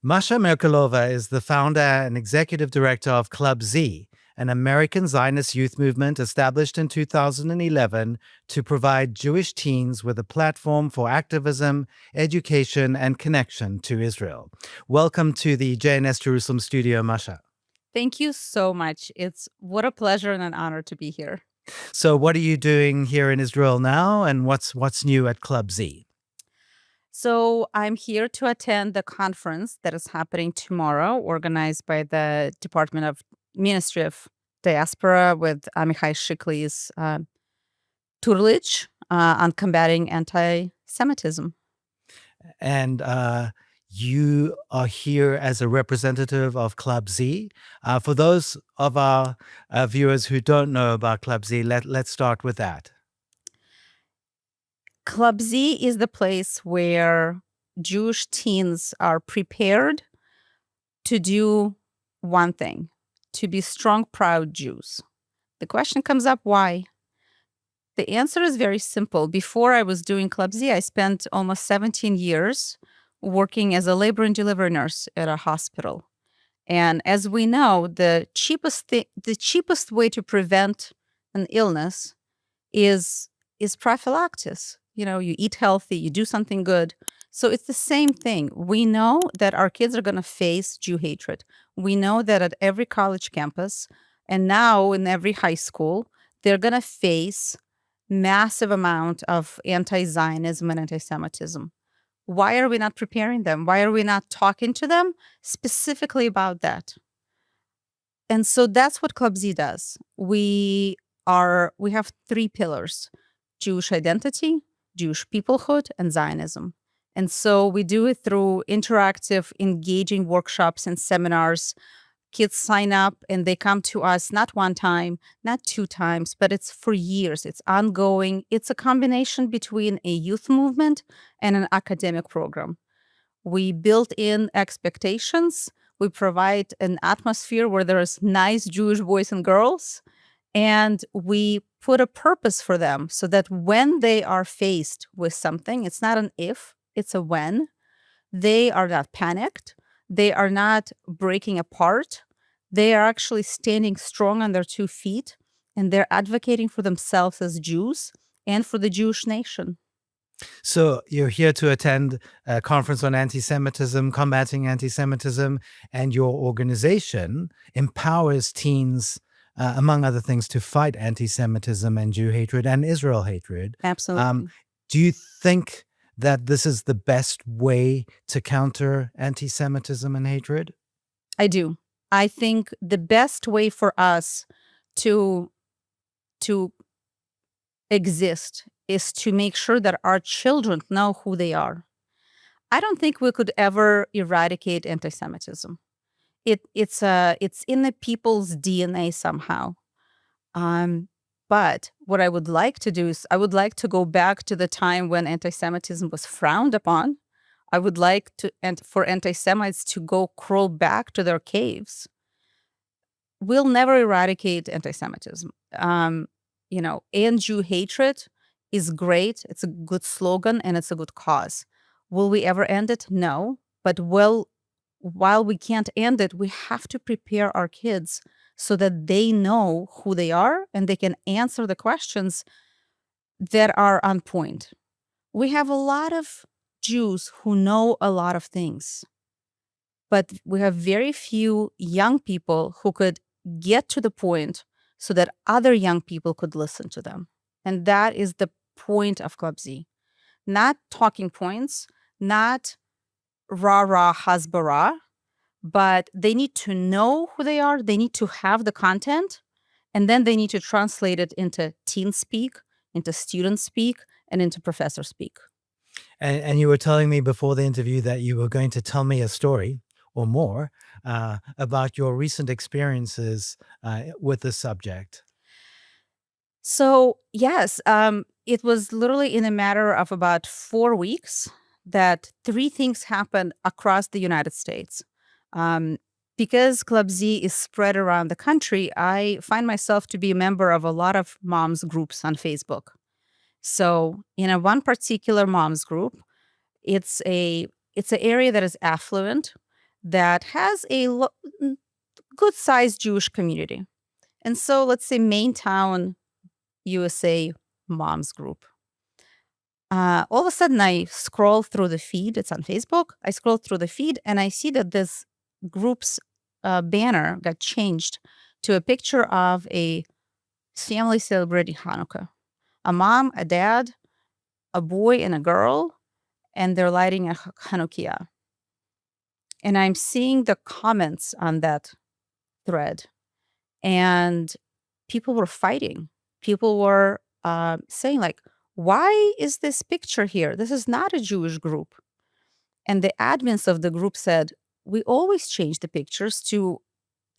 Masha Merkelova is the founder and executive director of Club Z, an American Zionist youth movement established in 2011 to provide Jewish teens with a platform for activism, education, and connection to Israel. Welcome to the JNS Jerusalem studio, Masha. Thank you so much. It's what a pleasure and an honor to be here. So, what are you doing here in Israel now, and what's new at Club Z? So, I'm here to attend the conference that is happening tomorrow, organized by the Department of Ministry of Diaspora with Amichai Shikli's tutelage on combating anti Semitism. And you are here as a representative of Club Z. For those of our viewers who don't know about Club Z, let's start with that. Club Z is the place where Jewish teens are prepared to do one thing: to be strong, proud Jews. The question comes up, why? The answer is very simple. Before I was doing Club Z, I spent almost 17 years working as a labor and delivery nurse at a hospital. And as we know, the cheapest way to prevent an illness is prophylaxis. You know, you eat healthy, you do something good. So it's the same thing. We know that our kids are going to face Jew hatred. We know that at every college campus and now in every high school, they're going to face massive amount of anti-Zionism and anti-Semitism. Why are we not preparing them? Why are we not talking to them specifically about that? And so that's what Club Z does. We have three pillars: Jewish identity, Jewish peoplehood, and Zionism. And so we do it through interactive, engaging workshops and seminars. Kids sign up and they come to us not one time, not two times, but it's for years. It's ongoing. It's a combination between a youth movement and an academic program. We build in expectations. We provide an atmosphere where there's nice Jewish boys and girls. And we put a purpose for them so that when they are faced with something, it's not an if, it's a when. They are not panicked. They are not breaking apart. They are actually standing strong on their 2 feet, and they're advocating for themselves as Jews and for the Jewish nation. So you're here to attend a conference on anti-Semitism, combating anti-Semitism, and your organization empowers teens, among other things, to fight anti-Semitism and Jew hatred and Israel hatred. Absolutely. Do you think that this is the best way to counter anti-Semitism and hatred? I do. I think the best way for us to exist is to make sure that our children know who they are. I don't think we could ever eradicate anti-Semitism. It's in the people's DNA somehow. But what I would like to do is I would like to go back to the time when anti-Semitism was frowned upon. I would like to and for anti-Semites to go crawl back to their caves. We'll never eradicate anti-Semitism. And Jew hatred is great. It's a good slogan and it's a good cause. Will we ever end it? No. But while we can't end it, we have to prepare our kids so that they know who they are and they can answer the questions that are on point. We have a lot of Jews who know a lot of things, but we have very few young people who could get to the point so that other young people could listen to them. And that is the point of Club Z. Not talking points, not rah-rah hasbara, but they need to know who they are. They need to have the content, and then they need to translate it into teen speak, into student speak, and into professor speak. And you were telling me before the interview that you were going to tell me a story or more about your recent experiences with this subject. So, yes, it was literally in a matter of about 4 weeks that three things happened across the United States. Because Club Z is spread around the country, I find myself to be a member of a lot of moms groups on Facebook. So, in a one particular moms group, it's an area that is affluent. that has a good-sized Jewish community. And so let's say Main Town, USA Moms Group. All of a sudden, I scroll through the feed. It's on Facebook. I scroll through the feed and I see that this group's banner got changed to a picture of a family celebrating Hanukkah. A mom, a dad, a boy, and a girl, and they're lighting a Hanukkah. And I'm seeing the comments on that thread, and people were fighting. People were saying, like, why is this picture here? This is not a Jewish group. And the admins of the group said, we always change the pictures to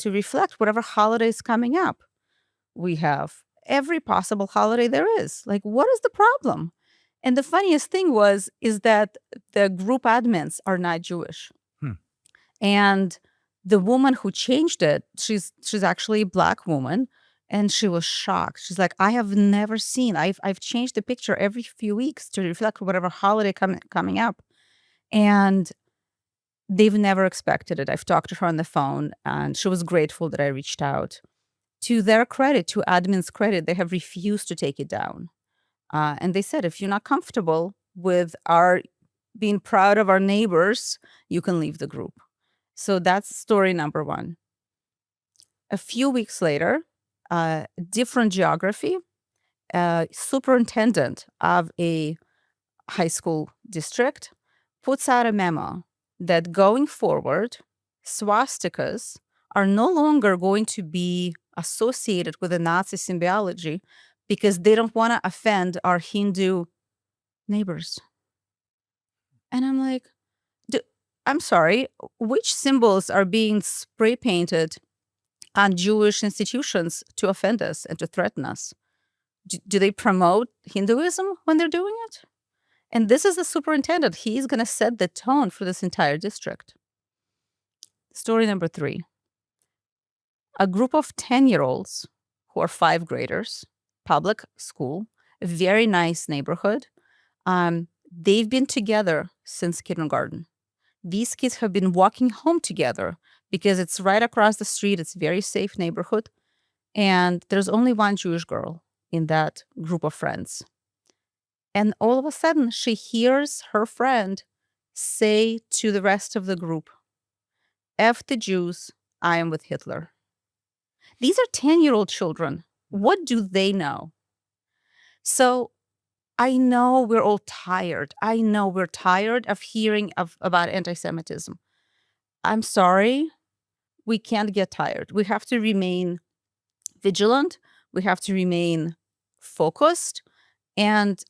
reflect whatever holiday is coming up. We have every possible holiday there is. Like, what is the problem? And the funniest thing is that the group admins are not Jewish. Hmm. And the woman who changed it, she's actually a Black woman, and she was shocked. She's like, I have never seen. I've changed the picture every few weeks to reflect whatever holiday coming up, and they've never expected it. I've talked to her on the phone, and she was grateful that I reached out. To their credit, to admin's credit, they have refused to take it down. And they said, if you're not comfortable with our being proud of our neighbors, you can leave the group. So that's story number one. A few weeks later, different geography, superintendent of a high school district puts out a memo that going forward, swastikas are no longer going to be associated with the Nazi symbology because they don't want to offend our Hindu neighbors. And I'm like, I'm sorry, which symbols are being spray painted on Jewish institutions to offend us and to threaten us? Do they promote Hinduism when they're doing it? And this is the superintendent. He's going to set the tone for this entire district. Story number 3. A group of 10-year-olds who are 5th graders, public school, a very nice neighborhood. They've been together since kindergarten. These kids have been walking home together because it's right across the street. It's a very safe neighborhood. And there's only one Jewish girl in that group of friends. And all of a sudden, she hears her friend say to the rest of the group, F the Jews, I am with Hitler. These are 10-year-old children. What do they know? So I know we're all tired. I know we're tired of hearing about anti-Semitism. I'm sorry. We can't get tired. We have to remain vigilant. We have to remain focused. And,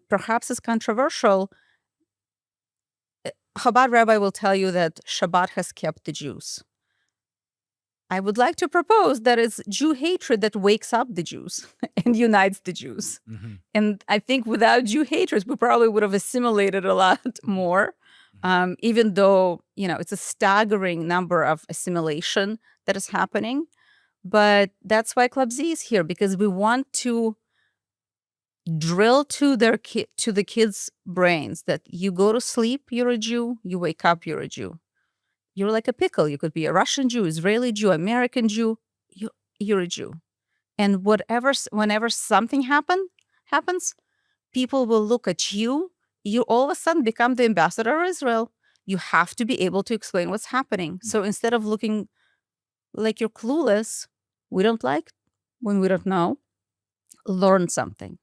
perhaps it's controversial. Chabad rabbi will tell you that Shabbat has kept the Jews. I would like to propose that it's Jew hatred that wakes up the Jews and unites the Jews. Mm-hmm. And I think without Jew hatred, we probably would have assimilated a lot more, even though, it's a staggering number of assimilation that is happening. But that's why Club Z is here, because we want to drill to the kids' brains that you go to sleep, you're a Jew, you wake up, you're a Jew. You're like a pickle. You could be a Russian Jew, Israeli Jew, American Jew. You're a Jew. And whenever something happens, people will look at you. You all of a sudden become the ambassador of Israel. You have to be able to explain what's happening. So instead of looking like you're clueless, we don't like when we don't know, learn something.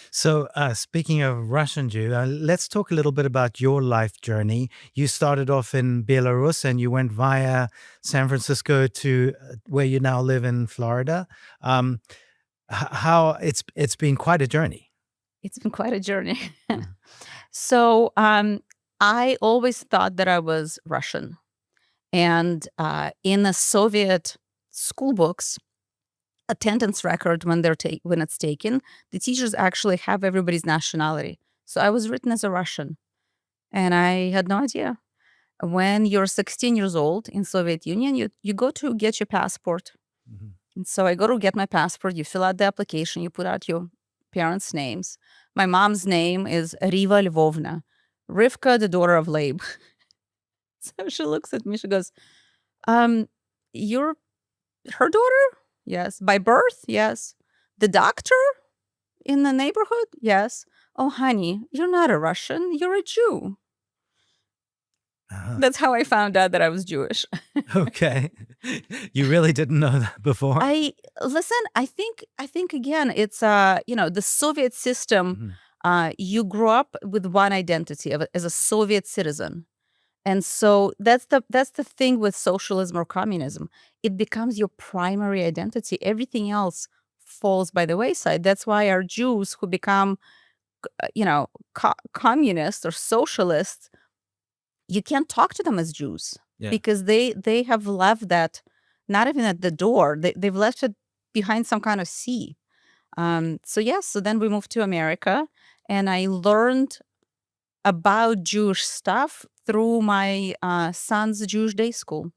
So, speaking of Russian Jew, let's talk a little bit about your life journey. You started off in Belarus and you went via San Francisco to where you now live in Florida. How it's been quite a journey. It's been quite a journey. So, I always thought that I was Russian, and in the Soviet school books, attendance record when it's taken, the teachers actually have everybody's nationality. So I was written as a Russian, and I had no idea. When you're 16 years old in Soviet Union, you go to get your passport. Mm-hmm. And so I go to get my passport. You fill out the application. You put out your parents' names. My mom's name is Riva Lvovna, Rivka, the daughter of Leib. So she looks at me. She goes, "You're her daughter? Yes. By birth? Yes. The doctor in the neighborhood? Yes. Oh, honey, you're not a Russian. You're a Jew." Uh-huh. That's how I found out that I was Jewish. Okay. You really didn't know that before? I listen. I think again, it's the Soviet system. Mhm. You grew up with one identity as a Soviet citizen. And so that's the thing with socialism or communism. It becomes your primary identity. Everything else falls by the wayside. That's why our Jews who become, communists or socialists, you can't talk to them as Jews Yeah. because they have left that not even at the door. They've left it behind some kind of sea. So yes, so then we moved to America, and I learned about Jewish stuff through my son's Jewish day school.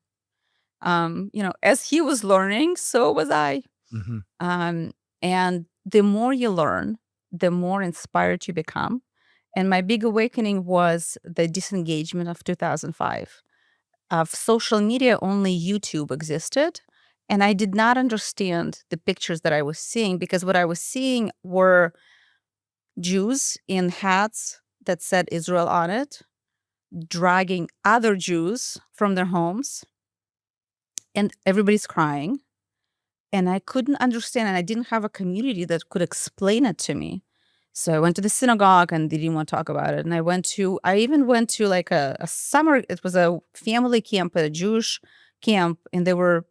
As he was learning, so was I. Mhm. And the more you learn, the more inspired you become. And my big awakening was the disengagement of 2005. Of social media, only YouTube existed. And I did not understand the pictures that I was seeing because what I was seeing were Jews in hats that said Israel on it, dragging other Jews from their homes, and everybody's crying. And I couldn't understand, and I didn't have a community that could explain it to me. So I went to the synagogue, and they didn't want to talk about it. And I even went to like a summer, it was a family camp, a Jewish camp, and they were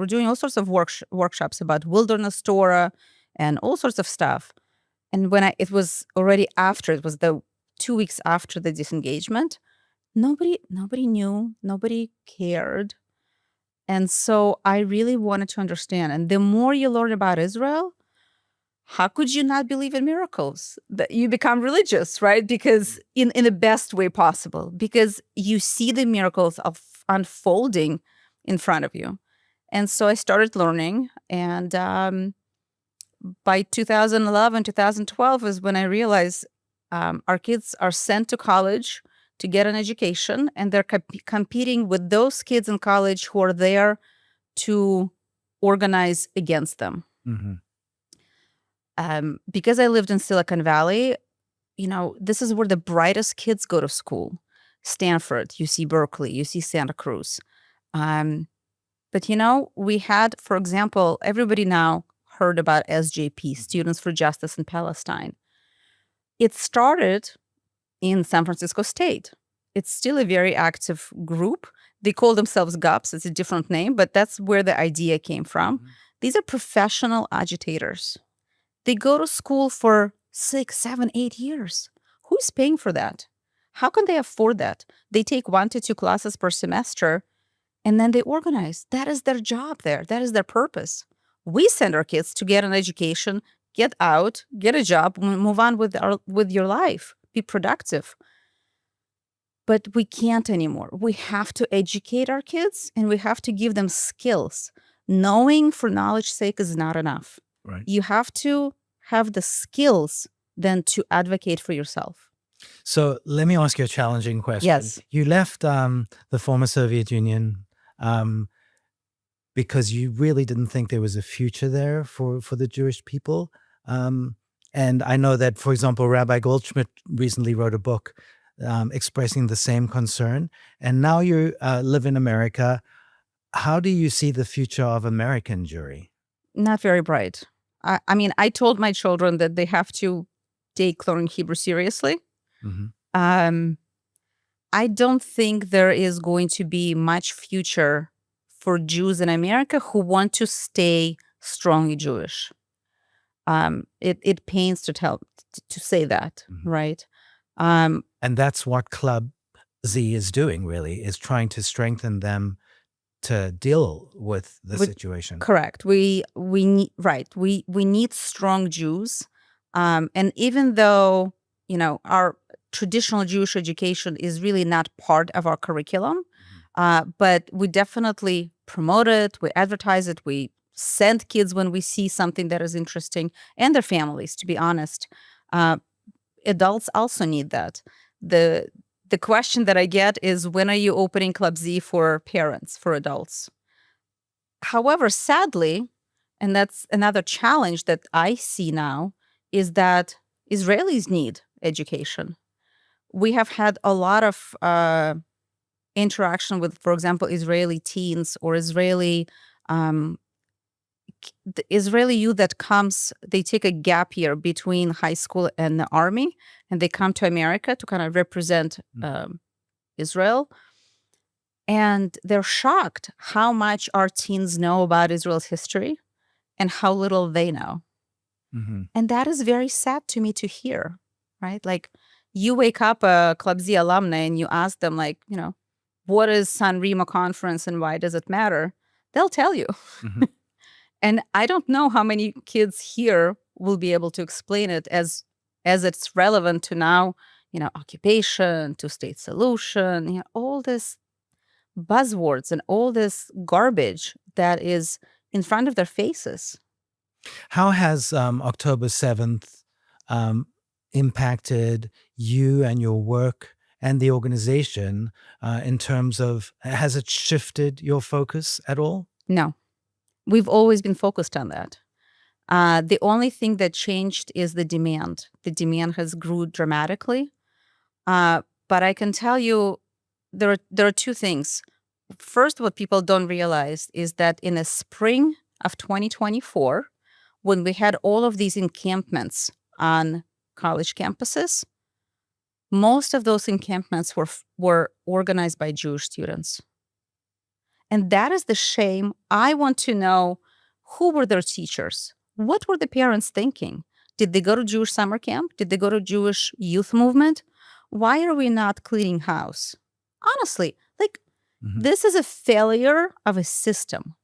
doing all sorts of workshops about wilderness Torah and all sorts of stuff. And it was already after, it was the 2 weeks after the disengagement. Nobody knew, nobody cared. And so I really wanted to understand. And the more you learn about Israel, how could you not believe in miracles? That you become religious, right? Because in the best way possible, because you see the miracles of unfolding in front of you. And so I started learning, and by 2011, 2012 is when I realized our kids are sent to college to get an education, and they're competing with those kids in college who are there to organize against them. Mhm. Because I lived in Silicon Valley, this is where the brightest kids go to school. Stanford, UC Berkeley, UC Santa Cruz. But we had, for example, everybody now heard about SJP, Students for Justice in Palestine. It started in San Francisco State. It's still a very active group. They call themselves GUPS. It's a different name, but that's where the idea came from. Mhm. These are professional agitators. They go to school for 6, 7, 8 years. Who's paying for that? How can they afford that? They take 1 to 2 classes per semester, and then they organize. That is their job there. That is their purpose. We send our kids to get an education, get out, get a job, move on with your life, be productive. But we can't anymore. We have to educate our kids, and we have to give them skills. Knowing for knowledge's sake is not enough. Right. You have to have the skills then to advocate for yourself. So let me ask you a challenging question. Yes. You left the former Soviet Union because you really didn't think there was a future there for the Jewish people. And I know that, for example, Rabbi Goldschmidt recently wrote a book expressing the same concern. And now you live in America. How do you see the future of American Jewry? Not very bright. I mean, I told my children that they have to take learning Hebrew seriously. Mhm. I don't think there is going to be much future for Jews in America who want to stay strongly Jewish. It pains to say that, Mhm. right? And that's what Club Z is doing, really, is trying to strengthen them to deal with the situation. Correct. We need We need strong Jews, and even though our traditional Jewish education is really not part of our curriculum, but we definitely promote it, we advertise it, we send kids when we see something that is interesting, and their families. To be honest, adults also need that. the question that I get is, when are you opening Club Z for parents, for adults? However, sadly, and that's another challenge that I see now, is that Israelis need education. We have had a lot of interaction with, for example, Israeli teens or um, the Israeli youth that comes, they take a gap year between high school and the army, and they come to America to kind of represent Israel. And they're shocked how much our teens know about Israel's history and how little they know. Mm-hmm. And that is very sad to me to hear, right? Like, you wake up a Club Z alumni and you ask them, like, what is San Remo conference and why does it matter? They'll tell you. Mm-hmm. And I don't know how many kids here will be able to explain it as it's relevant to now, occupation, two-state solution, all this buzzwords and all this garbage that is in front of their faces. How has October 7th impacted you and your work and the organization in terms of, has it shifted your focus at all? No, we've always been focused on that. The only thing that changed is the demand. The demand has grew dramatically. But I can tell you, there are two things. First, what people don't realize is that in the spring of 2024, when we had all of these encampments on college campuses, most of those encampments were organized by Jewish students. And that is the shame. I want to know, who were their teachers? What were the parents thinking? Did they go to Jewish summer camp? Did they go to Jewish youth movement? Why are we not cleaning house? Honestly, this is a failure of a system.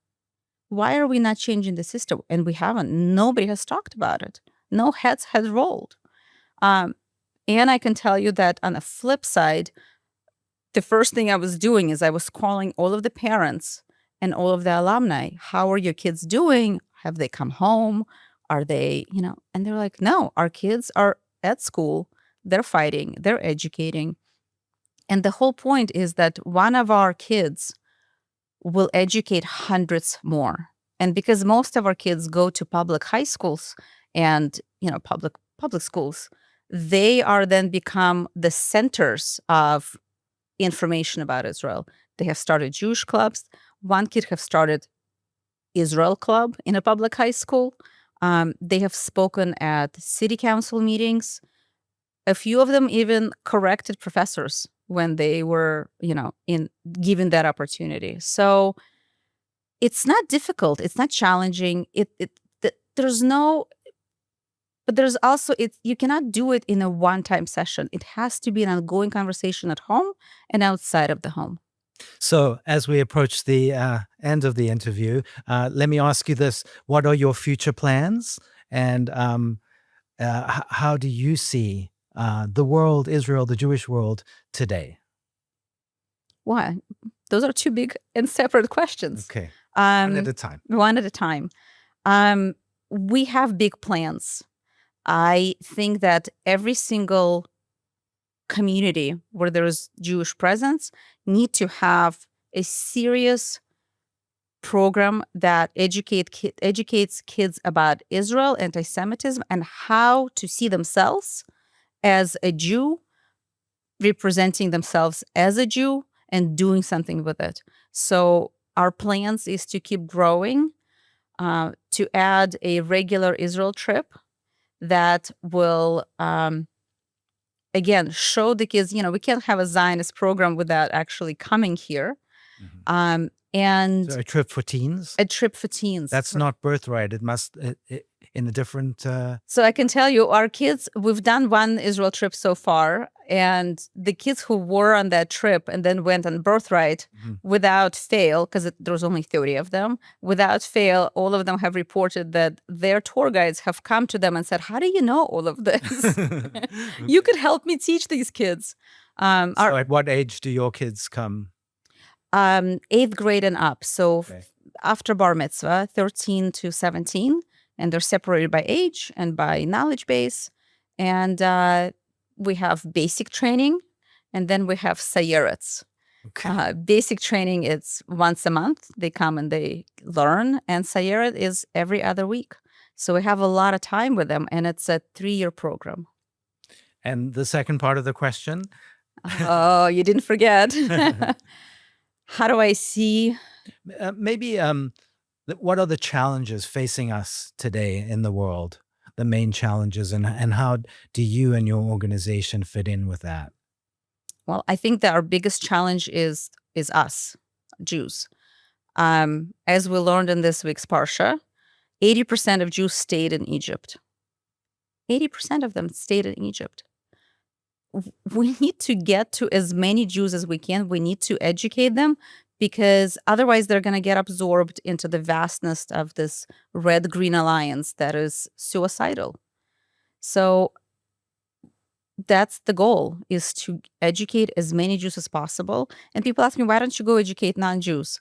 Why are we not changing the system? And we haven't. Nobody has talked about it. No heads has rolled. And I can tell you that on the flip side, the first thing I was doing is I was calling all of the parents and all of the alumni. How are your kids doing? Have they come home? Are they, and they're like, no, our kids are at school. They're fighting. They're educating. And the whole point is that one of our kids will educate hundreds more. And because most of our kids go to public high schools and, public schools, they are then become the centers of information about Israel. They have started Jewish clubs. One kid have started Israel Club in a public high school. They have spoken at city council meetings. A few of them even corrected professors when they were, in given that opportunity. So it's not difficult. It's not challenging. But there's also, you cannot do it in a one-time session. It has to be an ongoing conversation at home and outside of the home. So as we approach the end of the interview, let me ask you this. What are your future plans? And how do you see the world, Israel, the Jewish world today? Why? Those are two big and separate questions. Okay. One at a time. One at a time. We have big plans. I think that every single community where there is Jewish presence need to have a serious program that educates kids about Israel, anti-Semitism, and how to see themselves as a Jew, representing themselves as a Jew, and doing something with it. So our plans is to keep growing, to add a regular Israel trip that will, again, show the kids, we can't have a Zionist program without actually coming here. Mm-hmm. And so a trip for teens? A trip for teens. That's not birthright. It must, in a different... So I can tell you, our kids, we've done one Israel trip so far, and the kids who were on that trip and then went on birthright, without fail, because there was only 30 of them, without fail, all of them have reported that their tour guides have come to them and said, how do you know all of this? You could help me teach these kids. So at what age do your kids come? 8th grade and up. So after bar mitzvah, 13 to 17, and they're separated by age and by knowledge base. And we have basic training, And then we have Sayeret. Okay. Basic training is once a month. They come and they learn. And Sayeret is every other week. So we have a lot of time with them, and it's a 3-year program. And the second part of the question? Oh, you didn't forget. How do I see? Maybe what are the challenges facing us today in the world? The main challenges, and how do you and your organization fit in with that? Well, I think that our biggest challenge is us, Jews. As we learned in this week's Parsha, 80% of Jews stayed in Egypt. 80% of them stayed in Egypt. We need to get to as many Jews as we can. We need to educate them, because otherwise they're going to get absorbed into the vastness of this red-green alliance that is suicidal. So that's the goal, is to educate as many Jews as possible. And people ask me, why don't you go educate non-Jews?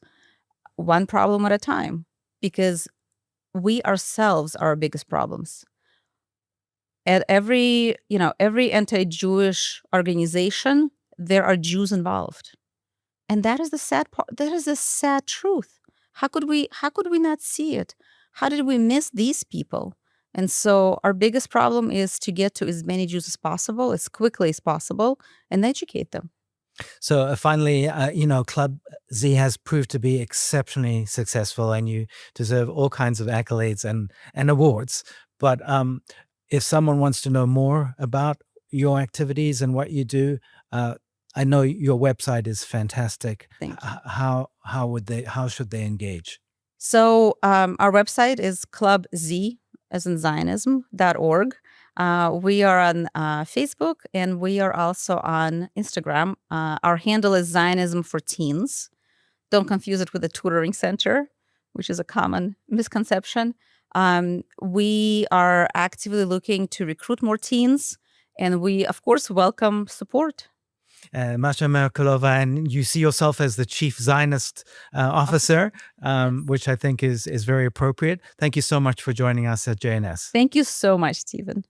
One problem at a time, because we ourselves are our biggest problems. At every anti-Jewish organization, there are Jews involved. And that is the sad part. That is the sad truth. How could we not see it? How did we miss these people? And so our biggest problem is to get to as many Jews as possible, as quickly as possible, and educate them. So finally, Club Z has proved to be exceptionally successful, and you deserve all kinds of accolades and awards. But if someone wants to know more about your activities and what you do, I know your website is fantastic. Thank you. How should they engage? So our website is clubz, as in Zionism.org. We are on Facebook, and we are also on Instagram. Our handle is Zionism for Teens. Don't confuse it with the tutoring center, which is a common misconception. We are actively looking to recruit more teens, and we, of course, welcome support. Masha Merkulova, and you see yourself as the chief Zionist officer, which I think is very appropriate. Thank you so much for joining us at JNS. Thank you so much, Stephen.